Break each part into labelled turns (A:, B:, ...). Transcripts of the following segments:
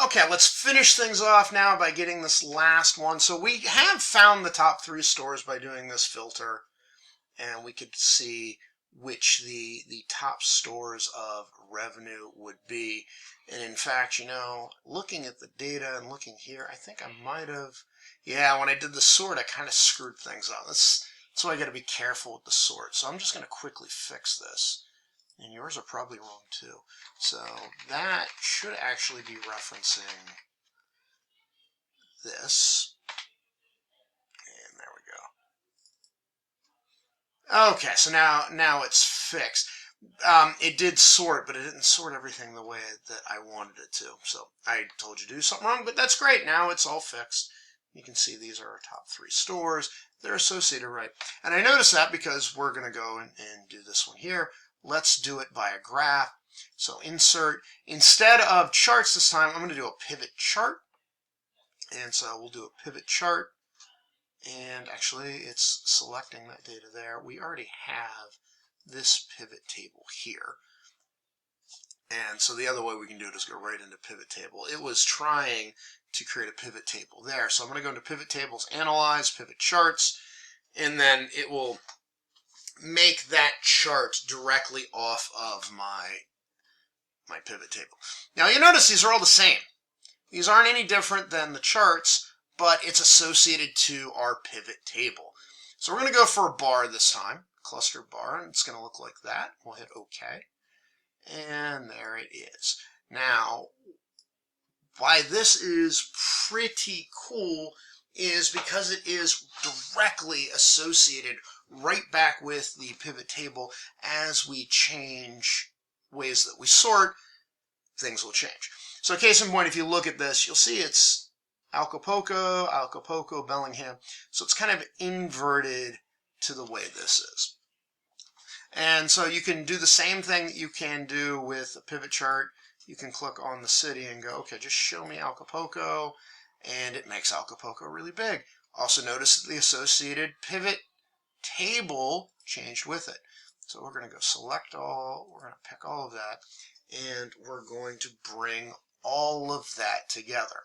A: Okay, let's finish things off now by getting this last one. So we have found the top 3 stores by doing this filter, and we could see which the top stores of revenue would be. And in fact, looking at the data and looking here, I think I might have, yeah, when I did the sort, I kind of screwed things up. That's why I got to be careful with the sort. So I'm just going to quickly fix this. And yours are probably wrong too. So that should actually be referencing this. And there we go. Okay, so now it's fixed. It did sort, but it didn't sort everything the way that I wanted it to. So I told you to do something wrong, but that's great. Now it's all fixed. You can see these are our top 3 stores. They're associated right. And I noticed that because we're going to go and do this one here. Let's do it by a graph. So insert, instead of charts this time, I'm going to do a pivot chart. And so we'll do a pivot chart. And actually, it's selecting that data there. We already have this pivot table here. And so the other way we can do it is go right into pivot table. It was trying to create a pivot table there. So I'm going to go into pivot tables, analyze, pivot charts, and then it will make that chart directly off of my pivot table. Now you notice these are all the same. These aren't any different than the charts, but it's associated to our pivot table. So we're going to go for a bar this time, cluster bar, and it's going to look like that. We'll hit OK. And there it is. Now, why this is pretty cool is because it is directly associated right back with the pivot table. As we change ways that we sort, things will change. So case in point, if you look at this, you'll see it's Acapulco, Bellingham. So it's kind of inverted to the way this is. And so you can do the same thing that you can do with a pivot chart. You can click on the city and go, okay, just show me Acapulco, and it makes Acapulco really big. Also notice that the associated pivot table changed with it. So we're going to go select all, we're going to pick all of that, and we're going to bring all of that together.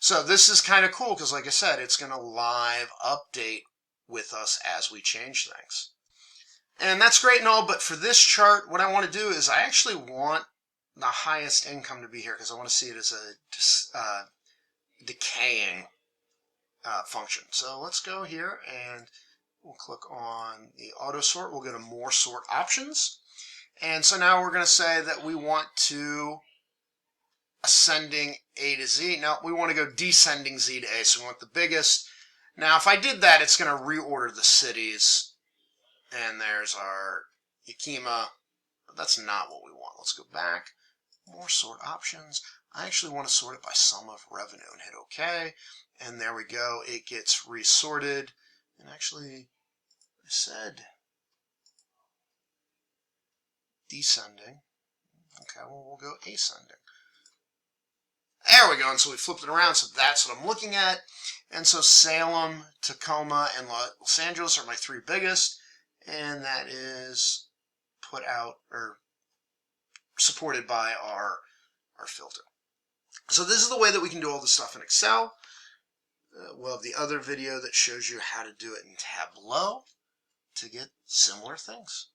A: So this is kind of cool because, like I said, it's going to live update with us as we change things. And that's great and all, but for this chart, what I want to do is I actually want the highest income to be here because I want to see it as a decaying function. So let's go here and we'll click on the auto sort. We'll go to more sort options. And so now we're going to say that we want to ascending A to Z. No, we want to go descending Z to A. So we want the biggest. Now, if I did that, it's going to reorder the cities. And there's our Yakima. But that's not what we want. Let's go back. More sort options. I actually want to sort it by sum of revenue and hit OK. And there we go. It gets resorted. And actually, I said descending. Okay, well, we'll go ascending. There we go. And so we flipped it around. So that's what I'm looking at. And so Salem, Tacoma, and Los Angeles are my 3 biggest. And that is put out or supported by our filter. So this is the way that we can do all this stuff in Excel. We'll have the other video that shows you how to do it in Tableau to get similar things.